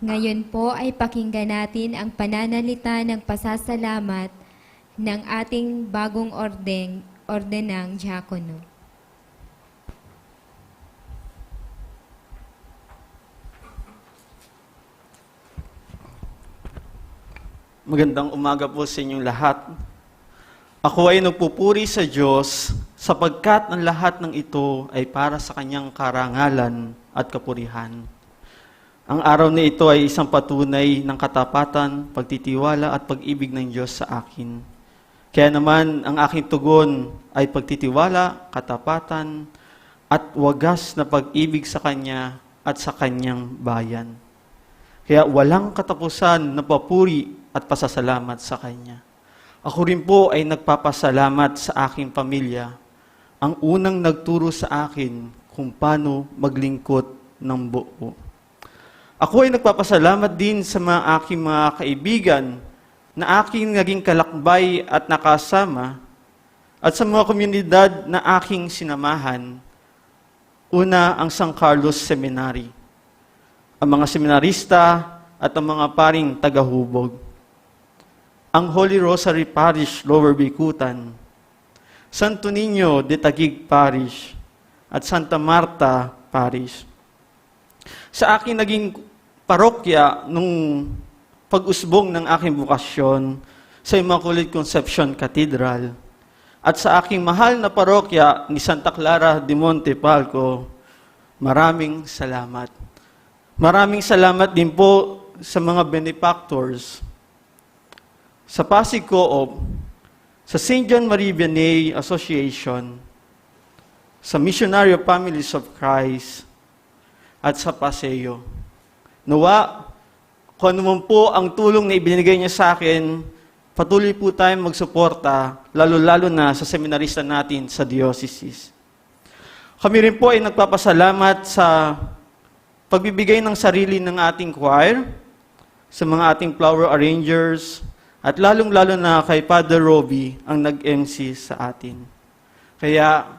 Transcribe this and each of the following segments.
Ngayon po ay pakinggan natin ang pananalita ng pasasalamat ng ating bagong ordenang diakono. Magandang umaga po sa inyong lahat. Ako ay nagpupuri sa Diyos sapagkat ang lahat ng ito ay para sa Kanyang karangalan at kapurihan. Ang araw na ito ay isang patunay ng katapatan, pagtitiwala at pag-ibig ng Diyos sa akin. Kaya naman ang aking tugon ay pagtitiwala, katapatan at wagas na pag-ibig sa Kanya at sa Kanyang bayan. Kaya walang katapusan na papuri at pasasalamat sa Kanya. Ako rin po ay nagpapasalamat sa aking pamilya, ang unang nagturo sa akin kung paano maglingkod ng buo. Ako ay nagpapasalamat din sa aking mga kaibigan na aking naging kalakbay at nakasama at sa mga komunidad na aking sinamahan. Una, ang San Carlos Seminary, ang mga seminarista at ang mga paring tagahubog, ang Holy Rosary Parish, Lower Bikutan, Santo Niño de Taguig Parish, at Santa Marta Parish. Sa aking naging parokya nung pag-usbong ng aking bukasyon sa Immaculate Conception Cathedral, at sa aking mahal na parokya ni Santa Clara de Montepalco, maraming salamat. Maraming salamat din po sa mga benefactors, sa Pasig Co-op, sa St. John Marie Vianney Association, sa Missionary of Families of Christ, at sa Paseo. Nawa, kung ano man po ang tulong na ibinigay niya sa akin, patuloy po tayong magsuporta, lalo-lalo na sa seminarista natin sa diocese. Kami rin po ay nagpapasalamat sa pagbibigay ng sarili ng ating choir, sa mga ating flower arrangers, at lalong-lalo na kay Father Roby ang nag-MC sa atin. Kaya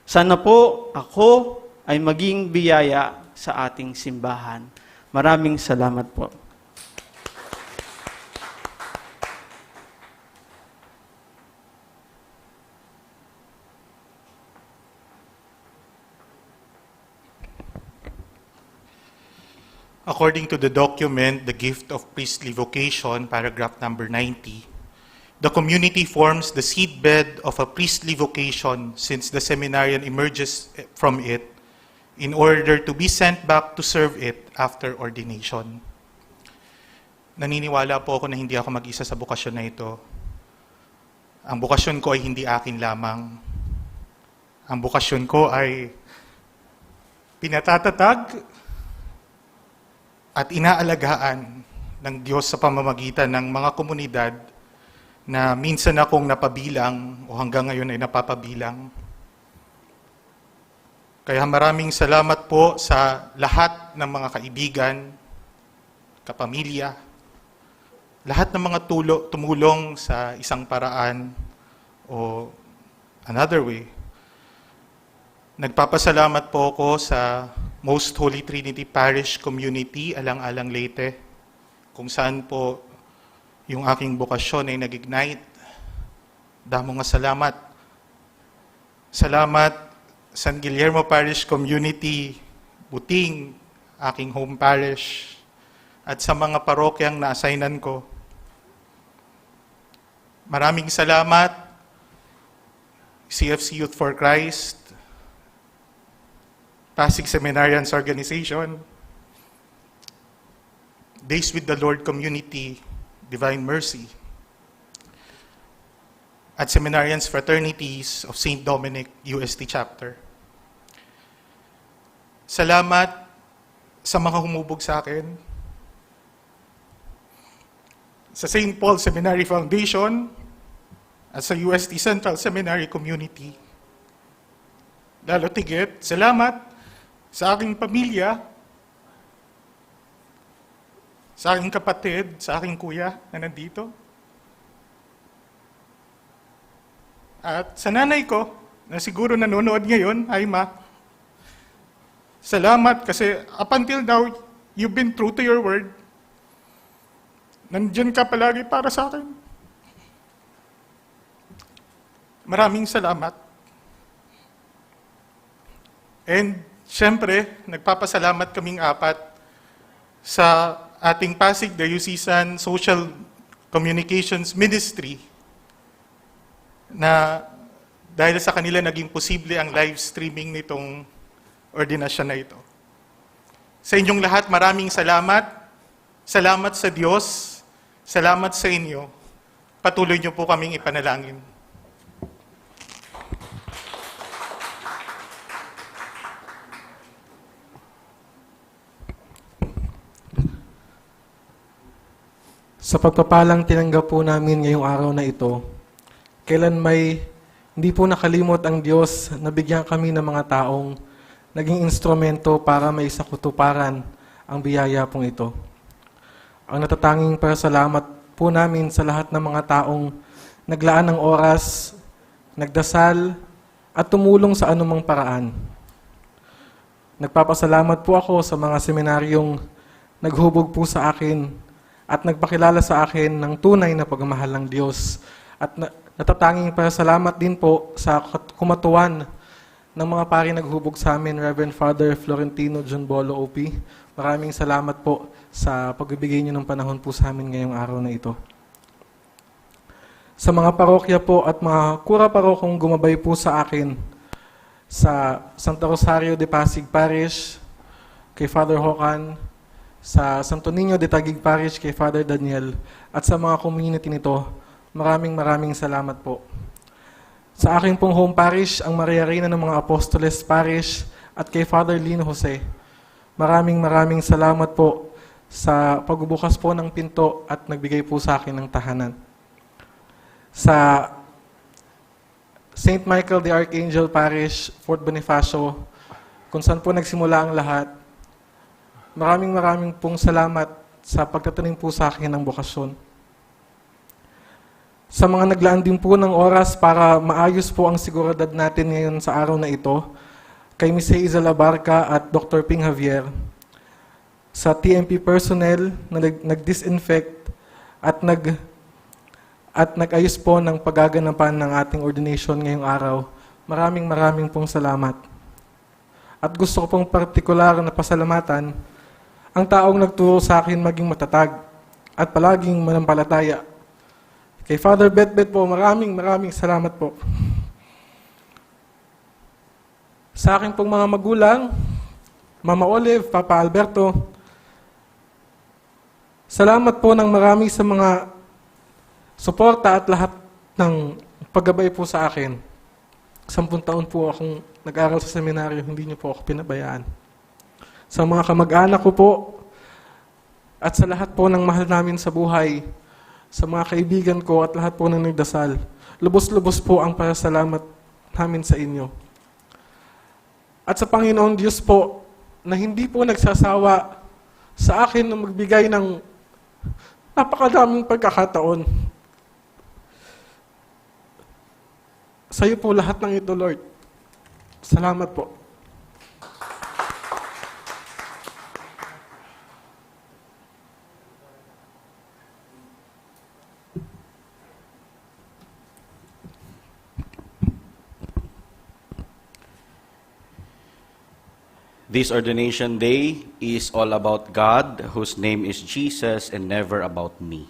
sana po ako ay maging biyaya sa ating simbahan. Maraming salamat po. According to the document, The Gift of Priestly Vocation, paragraph number 90, the community forms the seedbed of a priestly vocation since the seminarian emerges from it in order to be sent back to serve it after ordination. Naniniwala po ako na hindi ako mag-isa sa bukasyon na ito. Ang bukasyon ko ay hindi akin lamang. Ang bukasyon ko ay pinatatatag at inaalagaan ng Diyos sa pamamagitan ng mga komunidad na minsan akong napabilang o hanggang ngayon ay napapabilang. Kaya maraming salamat po sa lahat ng mga kaibigan, kapamilya, lahat ng mga tumulong sa isang paraan o another way. Nagpapasalamat po ako sa Most Holy Trinity Parish Community, Alang-Alang Leyte, kung saan po yung aking bukasyon ay nag-ignite. Damo nga salamat. Salamat San Guillermo Parish Community, Buting, aking home parish, at sa mga parokyang na-assignan ko. Maraming salamat, CFC Youth for Christ, Pasig Seminarians Organization, Days with the Lord Community, Divine Mercy, at Seminarians Fraternities of St. Dominic UST Chapter. Salamat sa mga humubog sa akin, sa St. Paul Seminary Foundation, at sa UST Central Seminary Community. Lalo tigit, salamat sa aking pamilya, sa aking kapatid, sa aking kuya na nandito. At sa nanay ko, na siguro nanonood ngayon, hi ma. Salamat kasi up until now, you've been true to your word. Nandiyan ka palagi para sa akin. Maraming salamat. And syempre, nagpapasalamat kaming apat sa ating Pasig Diocesan Social Communications Ministry na dahil sa kanila naging posible ang live streaming nitong ordinasyon na ito. Sa inyong lahat, maraming salamat. Salamat sa Diyos. Salamat sa inyo. Patuloy niyo po kaming ipanalangin. Sa pagpapalang tinanggap po namin ngayong araw na ito, kailan may hindi po nakalimot ang Diyos na bigyan kami ng mga taong naging instrumento para may sakutuparan ang biyaya pong ito. Ang natatanging pasalamat po namin sa lahat ng mga taong naglaan ng oras, nagdasal, at tumulong sa anumang paraan. Nagpapasalamat po ako sa mga seminaryong naghubog po sa akin at nagpakilala sa akin ng tunay na pagmamahal ng Diyos. At natatanging pasalamat din po sa kumatuan ng mga pari naghubog sa amin, Reverend Father Florentino John Bolo OP. Maraming salamat po sa pagbibigay niyo ng panahon po sa amin ngayong araw na ito. Sa mga parokya po at mga kura-parokong gumabay po sa akin sa Santa Rosario de Pasig Parish, kay Father Hokan, sa Santo Niño de Taguig Parish kay Father Daniel, at sa mga community nito, maraming salamat po. Sa aking pong home parish, ang Maria Reina ng mga Apostoles Parish, at kay Father Lino Jose, maraming salamat po sa pagbubukas po ng pinto at nagbigay po sa akin ng tahanan. Sa St. Michael the Archangel Parish, Fort Bonifacio, kung saan po nagsimula ang lahat, maraming pong salamat sa pagtatanim po sa akin ng bokasyon. Sa mga naglaan din po ng oras para maayos po ang seguridad natin ngayon sa araw na ito, kay Ms. Hazel Abarca at Dr. Ping Javier, sa TMP personnel na nag-disinfect at nag-ayos po ng paggaganapan ng ating ordination ngayong araw, maraming pong salamat. At gusto ko pong partikular na pasalamatan ang taong nagturo sa akin maging matatag at palaging manampalataya. Kay Father Betbet po, maraming salamat po. Sa aking pong mga magulang, Mama Olive, Papa Alberto, salamat po ng marami sa mga suporta at lahat ng paggabay po sa akin. 10 taon po akong nag-aral sa seminaryo, hindi niyo po ako pinabayaan. Sa mga kamag-anak ko po, at sa lahat po ng mahal namin sa buhay, sa mga kaibigan ko at lahat po ng nagdasal, lubos-lubos po ang pasalamat namin sa inyo. At sa Panginoong Diyos po, na hindi po nagsasawa sa akin na magbigay ng napakadaming pagkakataon. Sa iyo po lahat ng ito, Lord. Salamat po. This ordination day is all about God, whose name is Jesus, and never about me.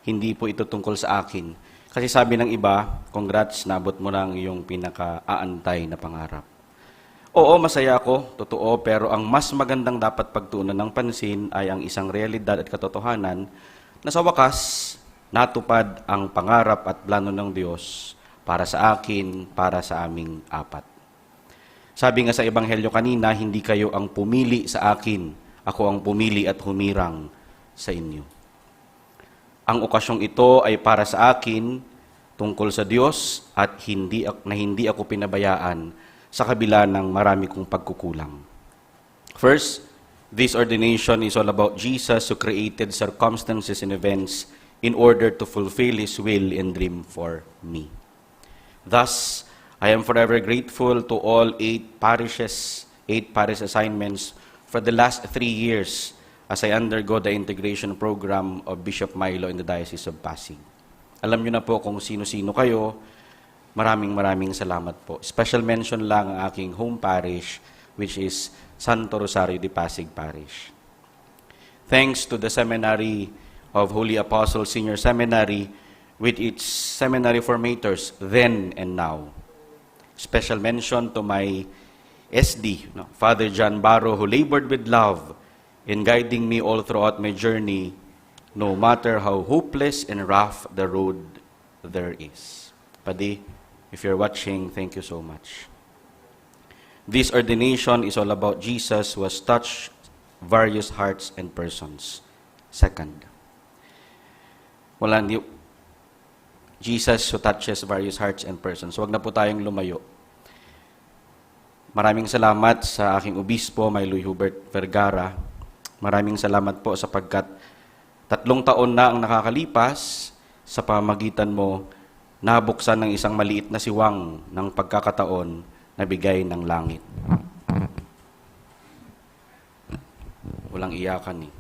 Hindi po ito tungkol sa akin. Kasi sabi ng iba, congrats, nabot mo lang yung pinaka-aantay na pangarap. Oo, masaya ako, totoo, pero ang mas magandang dapat pagtuunan ng pansin ay ang isang realidad at katotohanan na sa wakas, natupad ang pangarap at plano ng Diyos para sa akin, para sa aming apat. Sabi nga sa Ebanghelyo kanina, hindi kayo ang pumili sa akin, ako ang pumili at humirang sa inyo. Ang okasyong ito ay para sa akin, tungkol sa Diyos, at hindi ako pinabayaan sa kabila ng marami kong pagkukulang. First, this ordination is all about Jesus who created circumstances and events in order to fulfill His will and dream for me. Thus, I am forever grateful to all 8 parish assignments for the last 3 years as I undergo the integration program of Bishop Milo in the Diocese of Pasig. Alam niyo na po kung sino-sino kayo. Maraming salamat po. Special mention lang ang aking home parish, which is Santo Rosario de Pasig Parish. Thanks to the Seminary of Holy Apostles Senior Seminary with its seminary formators then and now. Special mention to my SD, Father John Barro, who labored with love in guiding me all throughout my journey, no matter how hopeless and rough the road there is. Padi, if you're watching, thank you so much. This ordination is all about Jesus who has touched various hearts and persons. Second, Jesus who touches various hearts and persons. Huwag na po tayong lumayo. Maraming salamat sa aking obispo, Milo Hubert Vergara. Maraming salamat po sapagkat 3 taon na ang nakakalipas sa pamagitan mo, nabuksan ng isang maliit na siwang ng pagkakataon na bigay ng langit. Walang iyakan eh.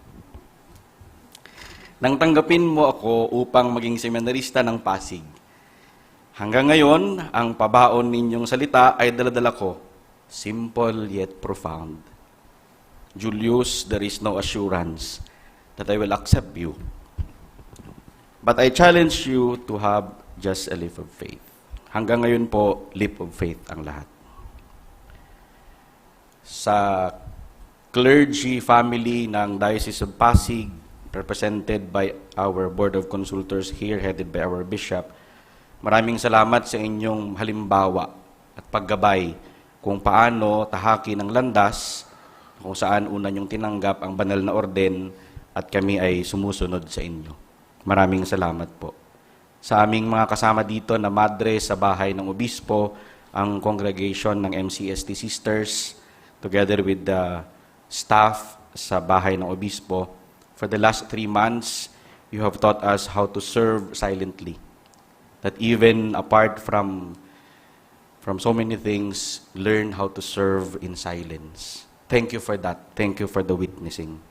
Nang tanggapin mo ako upang maging seminarista ng Pasig. Hanggang ngayon, ang pabaon ninyong salita ay daladala ko. Simple yet profound. Julius, there is no assurance that I will accept you. But I challenge you to have just a leap of faith. Hanggang ngayon po, leap of faith ang lahat. Sa clergy family ng Diocese of Pasig, represented by our Board of Consultors here, headed by our Bishop, maraming salamat sa inyong halimbawa at paggabay kung paano tahaki ng landas, kung saan una niyong tinanggap ang banal na orden at kami ay sumusunod sa inyo. Maraming salamat po. Sa aming mga kasama dito na madre sa bahay ng obispo, ang congregation ng MCST Sisters, together with the staff sa bahay ng obispo, for the last 3 months, you have taught us how to serve silently. That even apart from so many things, learn how to serve in silence. Thank you for that. Thank you for the witnessing.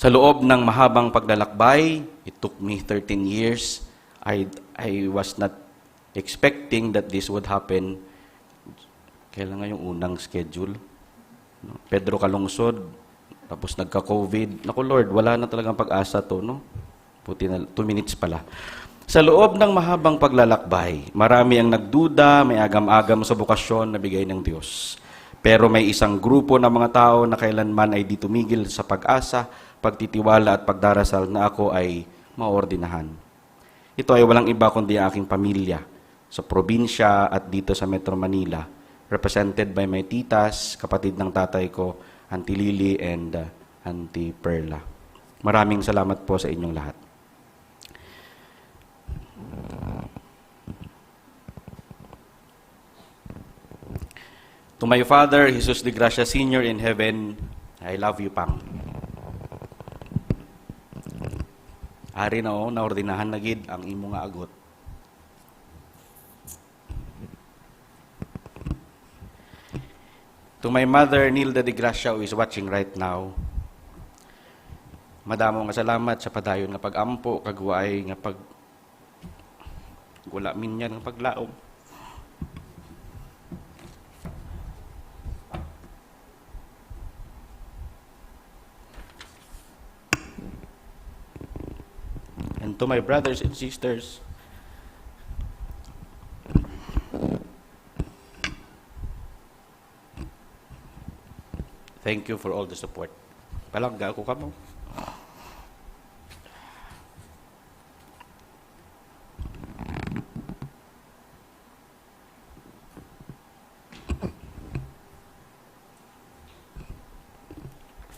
Sa loob ng mahabang paglalakbay, it took me 13 years. I was not expecting that this would happen. Kailan nga yung unang schedule? Pedro Calungsod, tapos nagka-COVID. Naku Lord, wala na talagang pag-asa to, no? Puti na, 2 minutes pala. Sa loob ng mahabang paglalakbay, marami ang nagduda, may agam-agam sa bukasyon na bigay ng Diyos. Pero may isang grupo ng mga tao na kailanman ay di tumigil sa pag-asa, pagtitiwala at pagdarasal na ako ay maordinahan. Ito ay walang iba kundi ang aking pamilya sa probinsya at dito sa Metro Manila, represented by my titas, kapatid ng tatay ko, Auntie Lily and Auntie Perla. Maraming salamat po sa inyong lahat. To my Father, Jesus de Gracia Sr. in heaven, I love you, Pang. Ari na o, naordinahan na gid ang imo nga agot. To my mother, Nilda de Gracia, who is watching right now, madamo nga salamat sa padayon nga pag-ampo, kagwaay nga gula minyan nga paglaom. And to my brothers and sisters, thank you for all the support. Palangga ako kamo.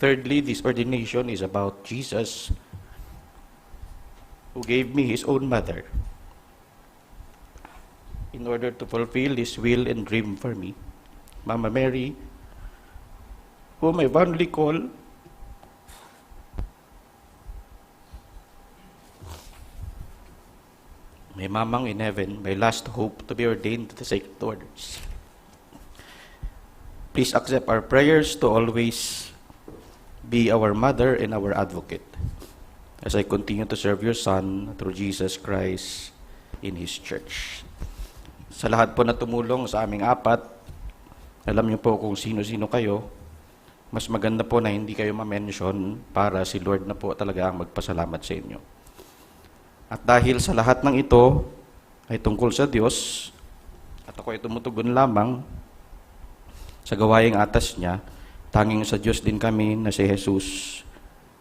Thirdly, this ordination is about Jesus, who gave me his own mother in order to fulfill his will and dream for me. Mama Mary, whom I fondly call my mamang in heaven, my last hope to be ordained to the sacred orders. Please accept our prayers to always be our mother and our advocate as I continue to serve your Son through Jesus Christ in His church. Sa lahat po na tumulong sa aming apat, alam niyo po kung sino-sino kayo, mas maganda po na hindi kayo ma-mention para si Lord na po talaga ang magpasalamat sa inyo. At dahil sa lahat ng ito ay tungkol sa Diyos, at ako ay tumutugon lamang sa gawaing atas niya, tanging sa Diyos din kami na si Jesus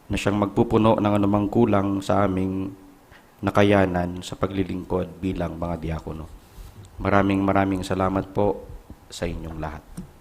na siyang magpupuno ng anumang kulang sa aming nakayanan sa paglilingkod bilang mga diakono. Maraming salamat po sa inyong lahat.